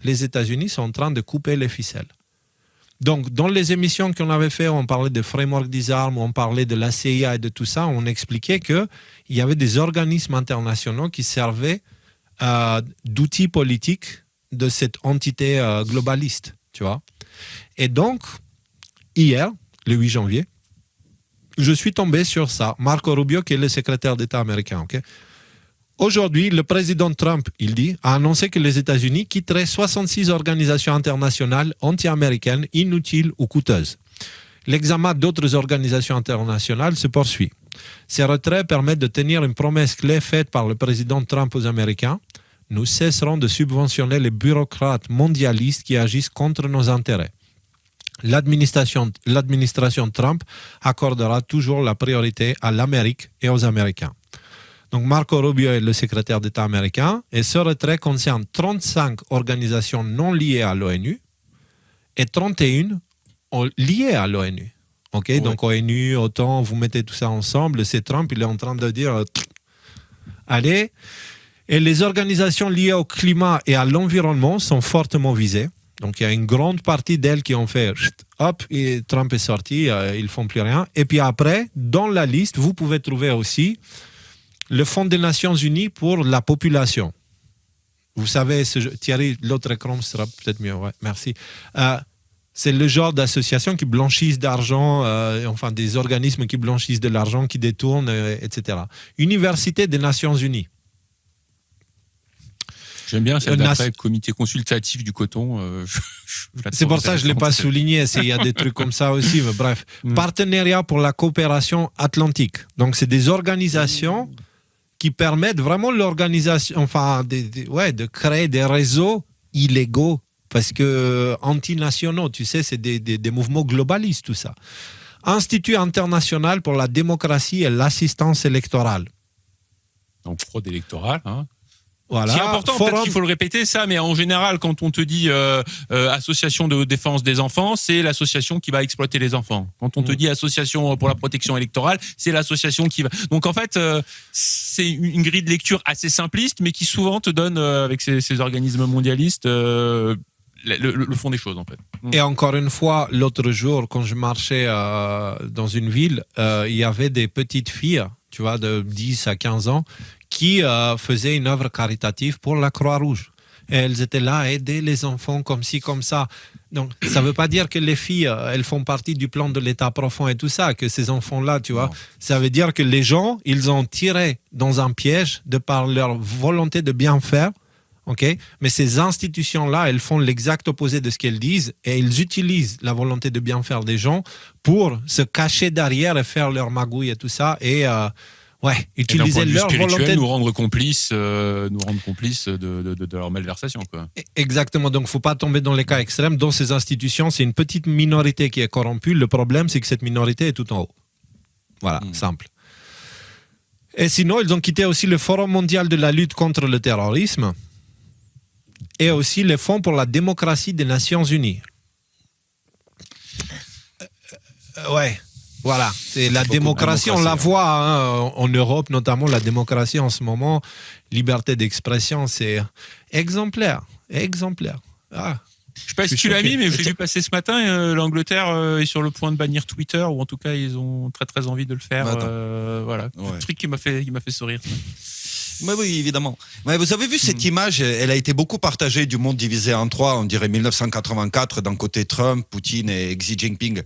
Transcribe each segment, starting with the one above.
les États-Unis sont en train de couper les ficelles. Donc, dans les émissions qu'on avait faites, on parlait de framework des armes, on parlait de la CIA et de tout ça, on expliquait qu'il y avait des organismes internationaux qui servaient d'outils politiques de cette entité globaliste, tu vois. Et donc, hier, le 8 janvier, je suis tombé sur ça. Marco Rubio, qui est le secrétaire d'État américain, ok. Aujourd'hui, le président Trump, il dit, a annoncé que les États-Unis quitteraient 66 organisations internationales anti-américaines inutiles ou coûteuses. L'examen d'autres organisations internationales se poursuit. Ces retraits permettent de tenir une promesse clé faite par le président Trump aux Américains. Nous cesserons de subventionner les bureaucrates mondialistes qui agissent contre nos intérêts. L'administration Trump accordera toujours la priorité à l'Amérique et aux Américains. Donc Marco Rubio est le secrétaire d'État américain et ce retrait concerne 35 organisations non liées à l'ONU et 31 liées à l'ONU. Okay? Ouais. Donc ONU, OTAN, vous mettez tout ça ensemble, c'est Trump, il est en train de dire allez. Et les organisations liées au climat et à l'environnement sont fortement visées. Donc il y a une grande partie d'elles qui ont fait hop, et Trump est sorti, ils ne font plus rien. Et puis après, dans la liste, vous pouvez trouver aussi le Fonds des Nations Unies pour la population. Vous savez, Thierry, l'autre écran sera peut-être mieux, ouais, merci. C'est le genre d'associations qui blanchissent d'argent, enfin des organismes qui blanchissent de l'argent, qui détournent, etc. Université des Nations Unies. J'aime bien celle d'après, comité consultatif du coton. C'est pour ça que je ne l'ai pas souligné. Il y a des trucs comme ça aussi, mais bref. Partenariat pour la coopération atlantique. Donc, c'est des organisations qui permettent vraiment l'organisation, enfin, de créer des réseaux illégaux, parce que antinationaux, tu sais, c'est des mouvements globalistes, tout ça. Institut international pour la démocratie et l'assistance électorale. Donc, fraude électorale, hein. Voilà. C'est important, peut-être qu'il faut le répéter ça, mais en général, quand on te dit association de défense des enfants, c'est l'association qui va exploiter les enfants. Quand on te dit association pour la protection électorale, c'est l'association qui va... Donc en fait, c'est une grille de lecture assez simpliste, mais qui souvent te donne, avec ces organismes mondialistes, le fond des choses en fait. Et encore une fois, l'autre jour, quand je marchais dans une ville, il y avait des petites filles, tu vois, de 10 à 15 ans, qui faisaient une œuvre caritative pour la Croix-Rouge. Et elles étaient là à aider les enfants comme ci, comme ça. Donc, ça ne veut pas dire que les filles, elles font partie du plan de l'État profond et tout ça, que ces enfants-là, tu vois. Non. Ça veut dire que les gens, ils ont tiré dans un piège de par leur volonté de bien faire. Okay? Mais ces institutions-là, elles font l'exact opposé de ce qu'elles disent et ils utilisent la volonté de bien faire des gens pour se cacher derrière et faire leur magouille et tout ça. Et utiliser leur volonté. Nous rendre complices de leur malversation, quoi. Exactement. Donc, il ne faut pas tomber dans les cas extrêmes. Dans ces institutions, c'est une petite minorité qui est corrompue. Le problème, c'est que cette minorité est tout en haut. Voilà, simple. Et sinon, ils ont quitté aussi le Forum mondial de la lutte contre le terrorisme et aussi le Fonds pour la démocratie des Nations Unies. Ouais. Voilà, c'est la démocratie, on la voit hein, en Europe, notamment la démocratie en ce moment, liberté d'expression, c'est exemplaire. Ah, je sais pas si tu l'as mis, mais j'ai vu passer ce matin, l'Angleterre est sur le point de bannir Twitter, ou en tout cas ils ont très très envie de le faire. Voilà, un truc qui m'a fait sourire. Oui, évidemment. Mais vous avez vu cette image, elle a été beaucoup partagée du monde divisé en trois, on dirait 1984, d'un côté Trump, Poutine et Xi Jinping.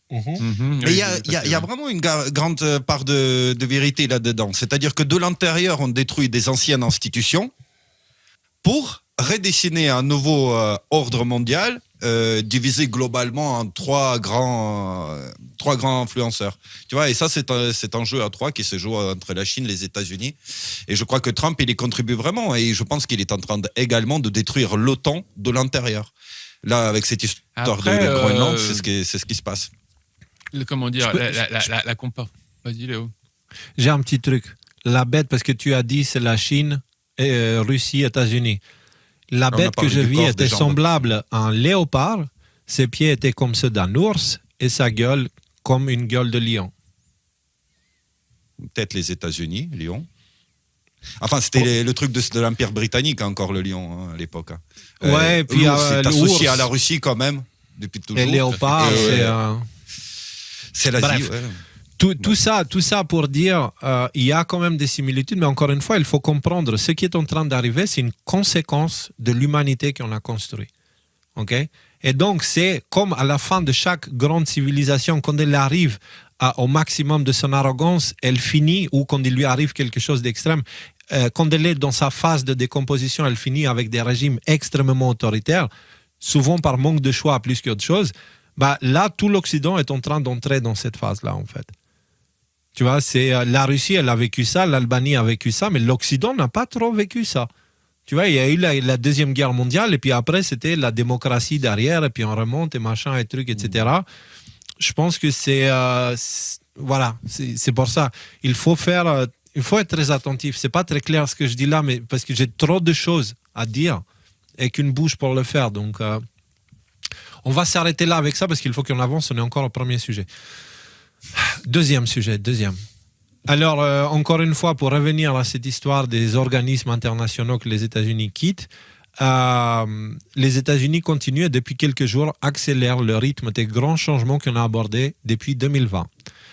Mais il y a vraiment une grande part de vérité là-dedans. C'est-à-dire que de l'intérieur, on détruit des anciennes institutions pour redessiner un nouveau ordre mondial divisé globalement en trois grands influenceurs. Tu vois, et ça, c'est un jeu à trois qui se joue entre la Chine et les États-Unis. Et je crois que Trump, il y contribue vraiment. Et je pense qu'il est en train également de détruire l'OTAN de l'intérieur. Là, avec cette histoire de Groenland, c'est ce qui se passe. Comment dire, la compa. Vas-y, Léo. J'ai un petit truc. La bête, parce que tu as dit, c'est la Chine, et Russie, États-Unis. La bête que je vis était semblable à un léopard. Ses pieds étaient comme ceux d'un ours et sa gueule comme une gueule de lion. Peut-être les États-Unis, lion. Enfin, c'était le truc de l'Empire britannique, encore, le lion, hein, à l'époque. Hein. Ouais, et puis c'est associé l'ours. à la Russie, quand même, depuis toujours. Et léopard, c'est l'Asie, Bref. ouais. Tout ça pour dire, il y a quand même des similitudes, mais encore une fois, il faut comprendre, ce qui est en train d'arriver, c'est une conséquence de l'humanité qu'on a construite. Okay? Et donc, c'est comme à la fin de chaque grande civilisation, quand elle arrive au maximum de son arrogance, elle finit, ou quand il lui arrive quelque chose d'extrême, quand elle est dans sa phase de décomposition, elle finit avec des régimes extrêmement autoritaires, souvent par manque de choix plus qu'autre chose. Bah, là, tout l'Occident est en train d'entrer dans cette phase-là, en fait. Tu vois, la Russie, elle a vécu ça, l'Albanie a vécu ça, mais l'Occident n'a pas trop vécu ça. Tu vois, il y a eu la Deuxième Guerre mondiale, et puis après, c'était la démocratie derrière, et puis on remonte, et machin, et trucs, etc. Je pense que voilà, c'est pour ça. Il faut être très attentif. C'est pas très clair ce que je dis là, mais parce que j'ai trop de choses à dire, et qu'une bouche pour le faire. Donc, on va s'arrêter là avec ça, parce qu'il faut qu'on avance, on est encore au premier sujet. Deuxième sujet. Alors, encore une fois, pour revenir à cette histoire des organismes internationaux que les États-Unis quittent, les États-Unis continuent et depuis quelques jours accélèrent le rythme des grands changements qu'on a abordés depuis 2020.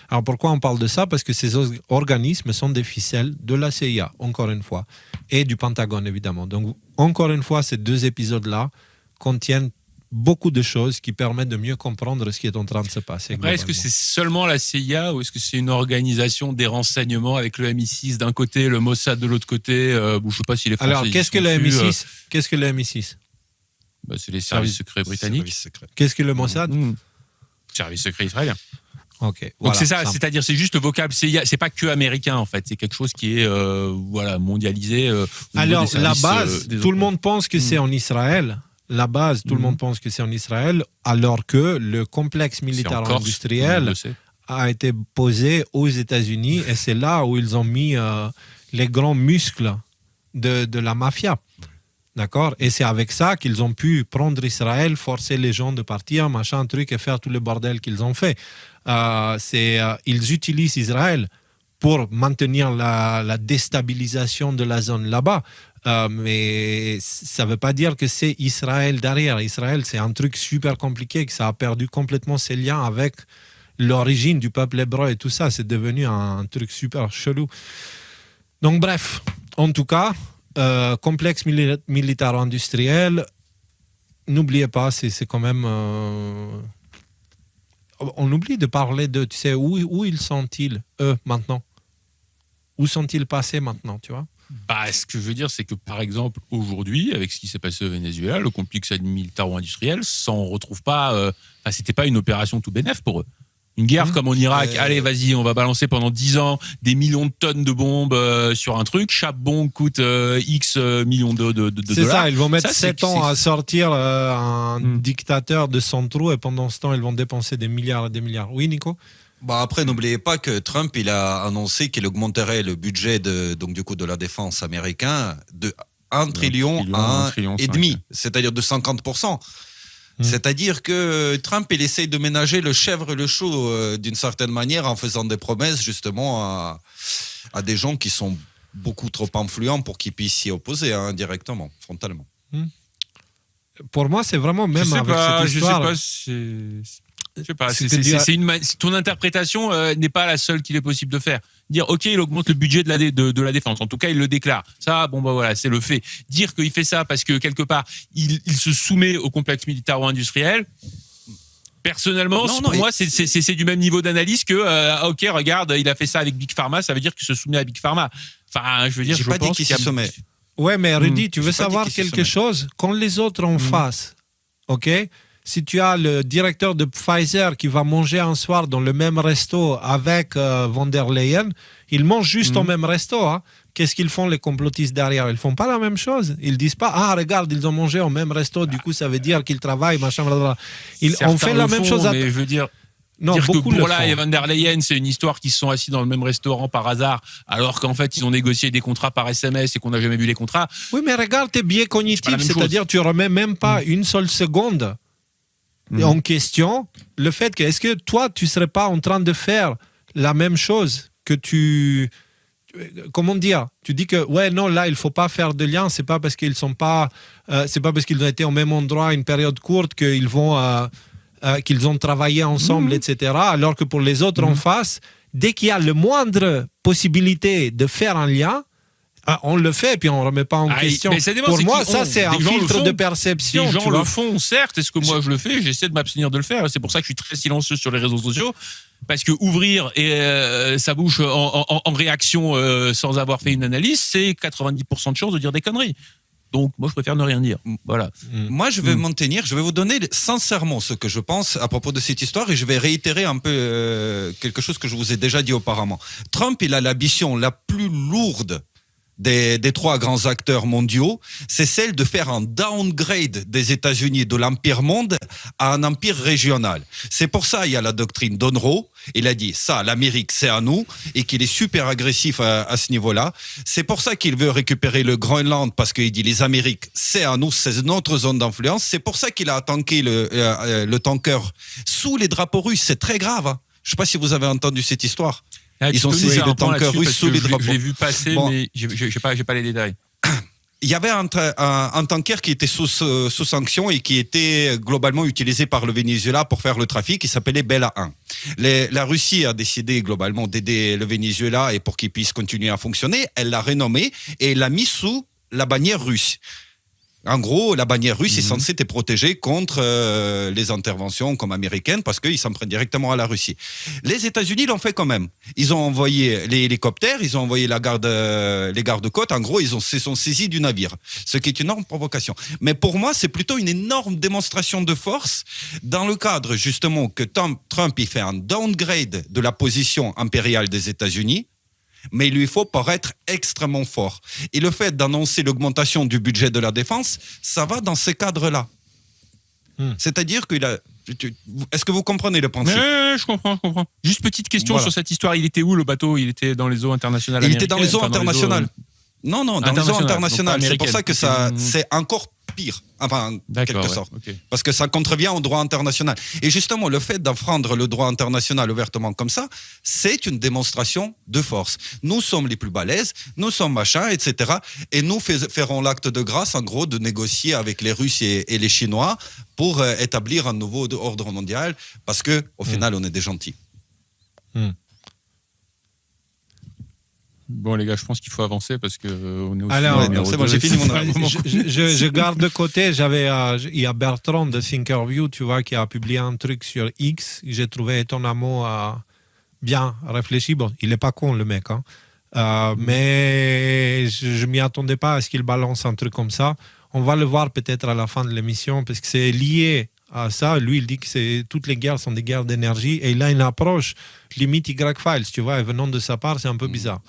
Alors, pourquoi on parle de ça? Parce que ces organismes sont des ficelles de la CIA, encore une fois, et du Pentagone, évidemment. Donc, encore une fois, ces deux épisodes-là contiennent beaucoup de choses qui permettent de mieux comprendre ce qui est en train de se passer. Après, est-ce que c'est seulement la CIA ou est-ce que c'est une organisation des renseignements avec le MI6 d'un côté, le Mossad de l'autre côté? Je ne sais pas si les Français... Alors, qu'est-ce que le MI6 Qu'est-ce que le MI6? C'est les services secrets britanniques. Qu'est-ce que le Mossad? Service secret israélien. Ok. Donc voilà, c'est ça, c'est-à-dire c'est juste le vocable CIA, c'est pas que américain en fait, c'est quelque chose qui est mondialisé. Alors la base, tout le monde pense que c'est en Israël. La base, tout le monde pense que c'est en Israël, alors que le complexe militaire industriel a été posé aux États-Unis et c'est là où ils ont mis les grands muscles de la mafia. D'accord? Et c'est avec ça qu'ils ont pu prendre Israël, forcer les gens de partir, machin, truc, et faire tout le bordel qu'ils ont fait. Ils utilisent Israël pour maintenir la déstabilisation de la zone là-bas. Mais ça ne veut pas dire que c'est Israël derrière. Israël, c'est un truc super compliqué, que ça a perdu complètement ses liens avec l'origine du peuple hébreu et tout ça. C'est devenu un truc super chelou. Donc bref, en tout cas, complexe militaro-industriel, n'oubliez pas, c'est quand même... on oublie de parler de, tu sais, où ils sont-ils, eux, maintenant? Où sont-ils passés maintenant, tu vois? Ce que je veux dire, c'est que par exemple, aujourd'hui, avec ce qui s'est passé au Venezuela, le complexe militaro-industriel s'en retrouve pas. C'était pas une opération tout bénef pour eux. Une guerre comme en Irak, allez, vas-y, on va balancer pendant 10 ans des millions de tonnes de bombes sur un truc. Chaque bombe coûte X millions de dollars. C'est ça, ils vont mettre 7 ans à sortir un dictateur de son trou et pendant ce temps, ils vont dépenser des milliards et des milliards. Oui, Nico? Après, n'oubliez pas que Trump, il a annoncé qu'il augmenterait le budget de la défense américain de 1 trillion à 1,5 trillion, c'est-à-dire de 50%. C'est-à-dire que Trump, il essaye de ménager le chèvre et le chou d'une certaine manière en faisant des promesses justement à des gens qui sont beaucoup trop influents pour qu'ils puissent s'y opposer directement, frontalement. Pour moi, c'est vraiment même avec cette histoire... Je sais pas, ton interprétation n'est pas la seule qu'il est possible de faire. Dire, ok, il augmente le budget de la défense. En tout cas, il le déclare. Ça, voilà, c'est le fait. Dire qu'il fait ça parce que quelque part, il se soumet au complexe militaro-industriel. Personnellement, pour moi, c'est du même niveau d'analyse que, ok, regarde, il a fait ça avec Big Pharma, ça veut dire qu'il se soumet à Big Pharma. Enfin, je veux dire, je pense qu'il se soumet. Ouais, mais Rudy, tu veux savoir quelque chose? Quand les autres en face, ok? Si tu as le directeur de Pfizer qui va manger un soir dans le même resto avec von der Leyen, ils mangent juste au même resto. Qu'est-ce qu'ils font les complotistes derrière? Ils font pas la même chose. Ils disent pas, regarde, ils ont mangé au même resto, du coup ça veut dire qu'ils travaillent, machin, blablabla. On fait la même chose. Mais je veux dire... Non, dire que Bourla et von der Leyen, c'est une histoire qu'ils se sont assis dans le même restaurant par hasard, alors qu'en fait, ils ont négocié des contrats par SMS et qu'on n'a jamais vu les contrats. Oui, mais regarde tes biais cognitifs, c'est-à-dire tu remets même pas une seule seconde en question le fait que, est-ce que toi, tu serais pas en train de faire la même chose que tu... comment dire, tu dis que ouais non là il faut pas faire de lien, c'est pas parce qu'ils sont pas, c'est pas parce qu'ils ont été au même endroit une période courte qu'ils vont qu'ils ont travaillé ensemble, etc. Alors que pour les autres en face, dès qu'il y a le moindre possibilité de faire un lien, on le fait et puis on ne remet pas en question. Pour moi, ça, c'est un filtre de perception. Les gens le font, certes. Est-ce que moi, je le fais? J'essaie de m'abstenir de le faire. C'est pour ça que je suis très silencieux sur les réseaux sociaux. Parce que ouvrir sa bouche en réaction sans avoir fait une analyse, c'est 90% de chances de dire des conneries. Donc, moi, je préfère ne rien dire. Voilà. Moi, je vais m'en tenir. Je vais vous donner sincèrement ce que je pense à propos de cette histoire et je vais réitérer un peu quelque chose que je vous ai déjà dit auparavant. Trump, il a l'ambition la plus lourde des trois grands acteurs mondiaux, c'est celle de faire un downgrade des États-Unis de l'empire monde à un empire régional. C'est pour ça il y a la doctrine Monroe. Il a dit ça, l'Amérique c'est à nous et qu'il est super agressif à ce niveau-là. C'est pour ça qu'il veut récupérer le Groenland parce qu'il dit les Amériques c'est à nous, c'est notre zone d'influence. C'est pour ça qu'il a tanké le tanker sous les drapeaux russes. C'est très grave. Hein. Je ne sais pas si vous avez entendu cette histoire. Ils ont saisi le tanker russe sous les drapeaux. Je l'ai vu passer, mais je n'ai pas les détails. Il y avait un tanker qui était sous sanction et qui était globalement utilisé par le Venezuela pour faire le trafic, qui s'appelait Bella 1. La Russie a décidé globalement d'aider le Venezuela et pour qu'il puisse continuer à fonctionner, elle l'a renommé et l'a mis sous la bannière russe. En gros, la bannière russe est censée te protéger contre les interventions comme américaines parce qu'ils s'en prennent directement à la Russie. Les États-Unis l'ont fait quand même. Ils ont envoyé les hélicoptères, ils ont envoyé les gardes-côtes. En gros, ils se sont saisis du navire, ce qui est une énorme provocation. Mais pour moi, c'est plutôt une énorme démonstration de force dans le cadre justement que Trump il fait un downgrade de la position impériale des États-Unis. Mais il lui faut paraître extrêmement fort. Et le fait d'annoncer l'augmentation du budget de la défense, ça va dans ces cadres-là. C'est-à-dire qu'il a... Est-ce que vous comprenez le principe? Je comprends. Juste petite question sur cette histoire. Il était où le bateau? Il était dans les eaux internationales américaines? Il était dans les eaux internationales. Non, dans les eaux internationales. C'est pour ça que c'est encore pire, enfin, en quelque sorte. Okay. Parce que ça contrevient au droit international. Et justement, le fait d'enfreindre le droit international ouvertement comme ça, c'est une démonstration de force. Nous sommes les plus balèzes, nous sommes machins, etc. Et nous ferons l'acte de grâce, en gros, de négocier avec les Russes et les Chinois pour établir un nouveau ordre mondial, parce qu'au final, on est des gentils. Bon les gars, je pense qu'il faut avancer parce que on est aussi. Alors, c'est bon, j'ai fini mon je garde de côté. Il y a Bertrand de Thinkerview, tu vois, qui a publié un truc sur X. J'ai trouvé étonnamment bien réfléchi. Bon, il est pas con le mec, hein. Mais je m'y attendais pas à ce qu'il balance un truc comme ça. On va le voir peut-être à la fin de l'émission parce que c'est lié à ça. Lui, il dit que toutes les guerres sont des guerres d'énergie et il a une approche limite Y-Files, tu vois, et venant de sa part, c'est un peu bizarre.